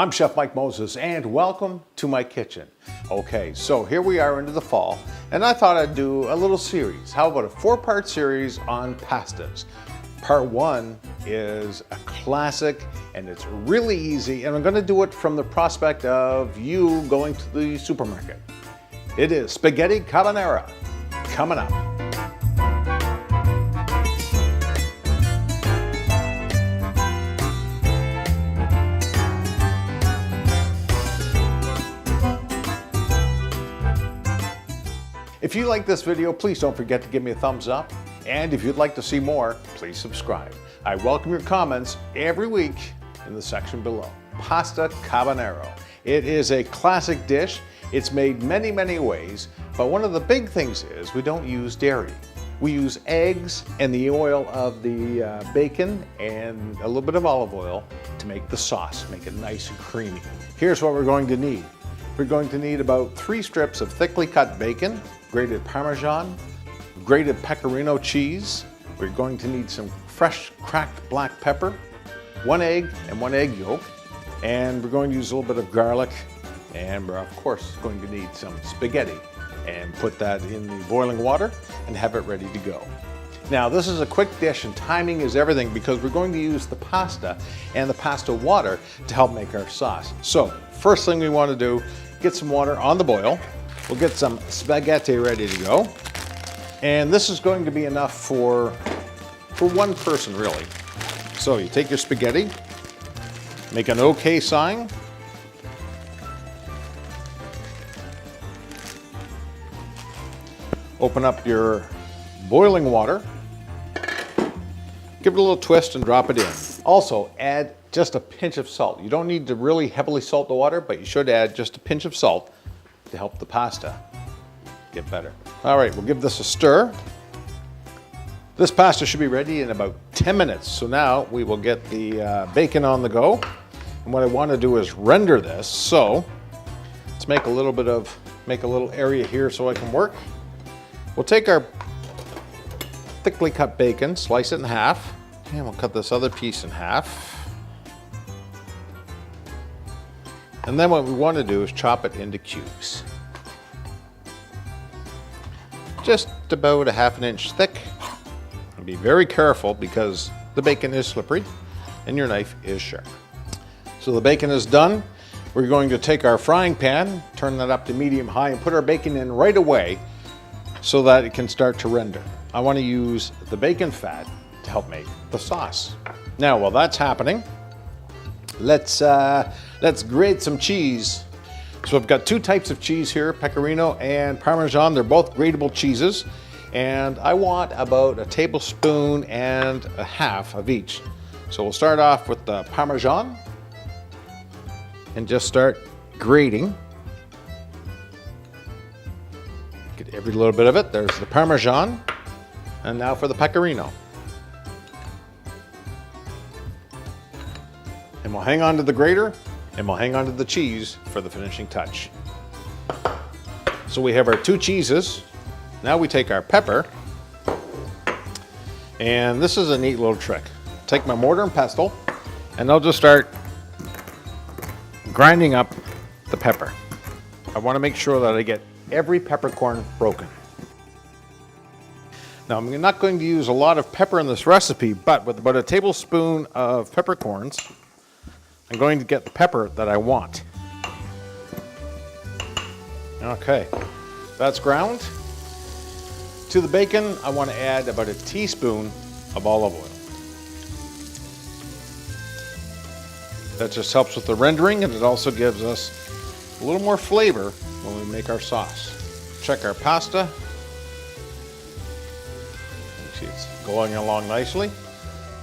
I'm Chef Mike Moses and welcome to my kitchen. Okay, so here we are into the fall and I thought I'd do a little series. How about a 4-part series on pastas? Part 1 is a classic and it's really easy, and I'm going to do it from the prospect of you going to the supermarket. It is spaghetti carbonara coming up. If you like this video, please don't forget to give me a thumbs up. And if you'd like to see more, please subscribe. I welcome your comments every week in the section below. Pasta carbonara. It is a classic dish. It's made many ways, but one of the big things is we don't use dairy. We use eggs and the oil of the bacon and a little bit of olive oil to make the sauce, make it nice and creamy. Here's what we're going to need. We're going to need about 3 strips of thickly cut bacon, grated Parmesan, grated Pecorino cheese. We're going to need some fresh cracked black pepper, 1 egg and 1 egg yolk, and we're going to use a little bit of garlic, and we're of course going to need some spaghetti, and put that in the boiling water and have it ready to go. Now this is a quick dish and timing is everything because we're going to use the pasta and the pasta water to help make our sauce. So first thing we want to do, get some water on the boil. We'll get some spaghetti ready to go. And this is going to be enough for one person really. So you take your spaghetti, make an OK sign. Open up your boiling water. Give it a little twist and drop it in. Also add just a pinch of salt. You don't need to really heavily salt the water, but you should add just a pinch of salt to help the pasta get better. All right, we'll give this a stir. This pasta should be ready in about 10 minutes. So now we will get the bacon on the go. And what I want to do is render this. So let's make a little area here so I can work. We'll take our thickly cut bacon, slice it in half, and we'll cut this other piece in half. And then what we want to do is chop it into cubes. Just about a ½ inch thick. And be very careful because the bacon is slippery and your knife is sharp. So the bacon is done. We're going to take our frying pan, turn that up to medium high, and put our bacon in right away so that it can start to render. I want to use the bacon fat to help make the sauce. Now while that's happening, let's grate some cheese. So I've got 2 types of cheese here, Pecorino and Parmesan. They're both grateable cheeses. And I want about 1.5 tablespoons of each. So we'll start off with the Parmesan and just start grating. Get every little bit of it. There's the Parmesan. And now for the Pecorino. And we'll hang on to the grater and we'll hang on to the cheese for the finishing touch. So we have our 2 cheeses. Now we take our pepper, and this is a neat little trick. Take my mortar and pestle and I'll just start grinding up the pepper. I want to make sure that I get every peppercorn broken. Now I'm not going to use a lot of pepper in this recipe, but with about 1 tablespoon of peppercorns, I'm going to get the pepper that I want. Okay, that's ground. To the bacon, I want to add about 1 teaspoon of olive oil. That just helps with the rendering, and it also gives us a little more flavor when we make our sauce. Check our pasta. See, it's going along nicely.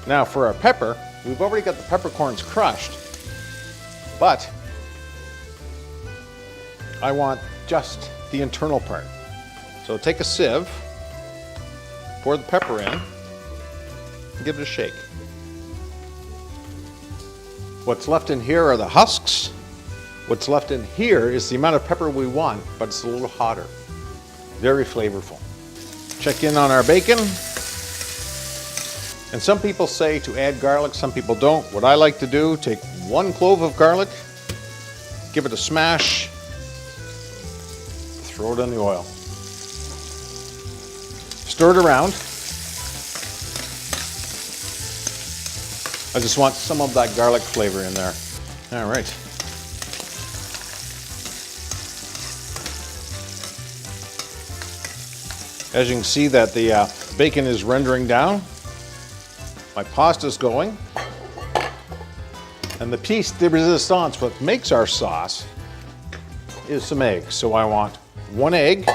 Now for our pepper, we've already got the peppercorns crushed, but I want just the internal part. So take a sieve, pour the pepper in, and give it a shake. What's left in here are the husks. What's left in here is the amount of pepper we want, but it's a little hotter. Very flavorful. Check in on our bacon. And some people say to add garlic, some people don't. What I like to do, take 1 clove of garlic, give it a smash, throw it in the oil. Stir it around. I just want some of that garlic flavor in there. All right. As you can see that the bacon is rendering down. My pasta's going. And the piece de resistance, what makes our sauce, is some eggs. So I want 1 egg.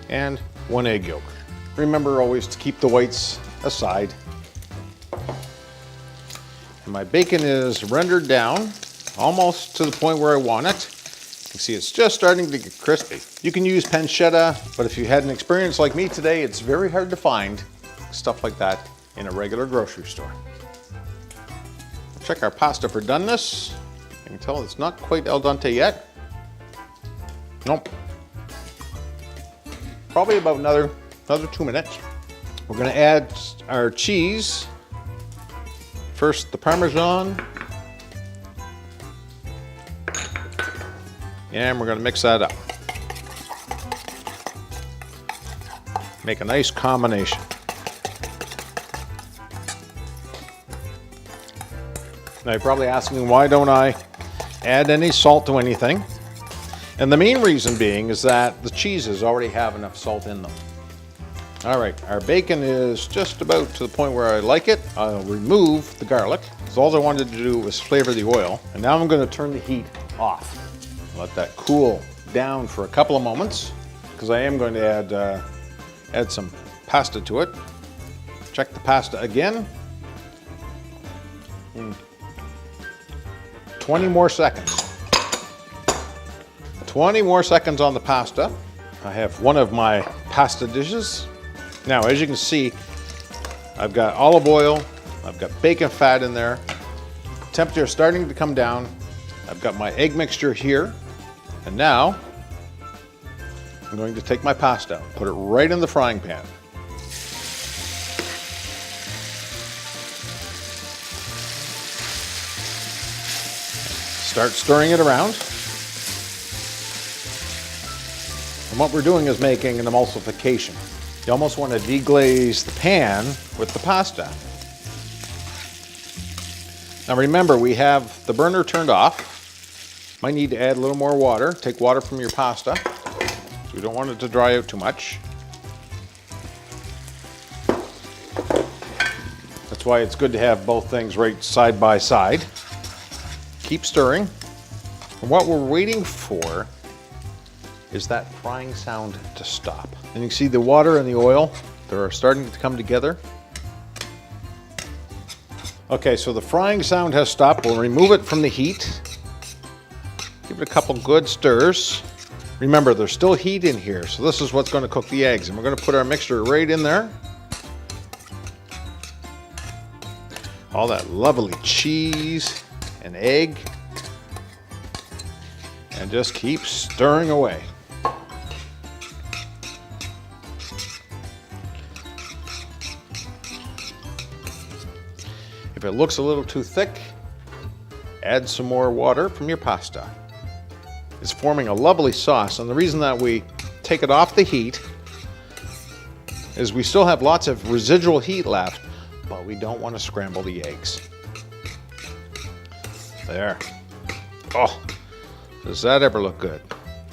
And 1 egg yolk. Remember always to keep the whites aside. And my bacon is rendered down almost to the point where I want it. You can see it's just starting to get crispy. You can use pancetta, but if you had an experience like me today, it's very hard to find stuff like that in a regular grocery store. Check our pasta for doneness. You can tell it's not quite al dente yet. Nope. Probably about another 2 minutes. We're going to add our cheese. First, the Parmesan. And we're going to mix that up. Make a nice combination. Now you're probably asking, why don't I add any salt to anything? And the main reason being is that the cheeses already have enough salt in them. All right, our bacon is just about to the point where I like it. I'll remove the garlic, because all I wanted to do was flavor the oil. And now I'm going to turn the heat off. Let that cool down for a couple of moments, because I am going to add some pasta to it. Check the pasta again. 20 more seconds. 20 more seconds on the pasta. I have one of my pasta dishes. Now, as you can see, I've got olive oil, I've got bacon fat in there. Temperature is starting to come down. I've got my egg mixture here. And now, I'm going to take my pasta, put it right in the frying pan. Start stirring it around. And what we're doing is making an emulsification. You almost want to deglaze the pan with the pasta. Now remember, we have the burner turned off. Might need to add a little more water. Take water from your pasta. So we don't want it to dry out too much. That's why it's good to have both things right side by side. Keep stirring. And what we're waiting for is that frying sound to stop. And you can see the water and the oil, they're starting to come together. Okay, so the frying sound has stopped. We'll remove it from the heat. Give it a couple good stirs. Remember, there's still heat in here, so this is what's going to cook the eggs. And we're going to put our mixture right in there. All that lovely cheese and egg. And just keep stirring away. If it looks a little too thick, add some more water from your pasta. It's forming a lovely sauce, and the reason that we take it off the heat is we still have lots of residual heat left, but we don't want to scramble the eggs. There. Oh, does that ever look good?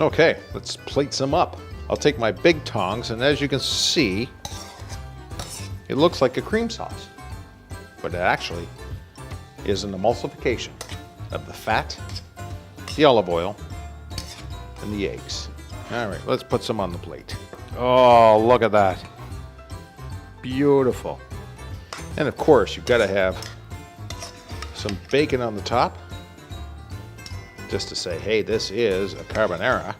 Okay, let's plate some up. I'll take my big tongs, and as you can see, it looks like a cream sauce, but it actually is an emulsification of the fat, the olive oil, and the eggs. All right, let's put some on the plate. Oh, look at that. Beautiful. And of course, you've got to have some bacon on the top, just to say, hey, this is a carbonara.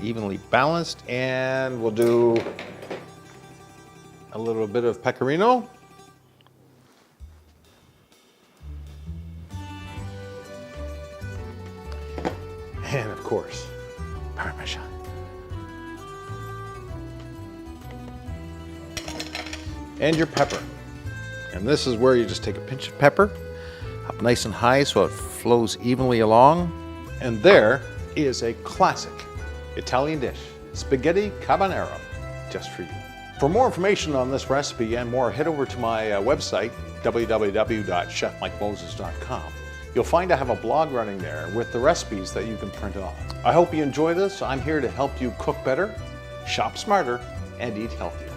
Evenly balanced, and we'll do a little bit of pecorino. And of course, Parmesan. and your pepper. And this is where you just take a pinch of pepper, up nice and high so it flows evenly along. And there is a classic Italian dish, spaghetti carbonara, just for you. For more information on this recipe and more, head over to my website, www.chefmikemoses.com. You'll find I have a blog running there with the recipes that you can print off. I hope you enjoy this. I'm here to help you cook better, shop smarter, and eat healthier.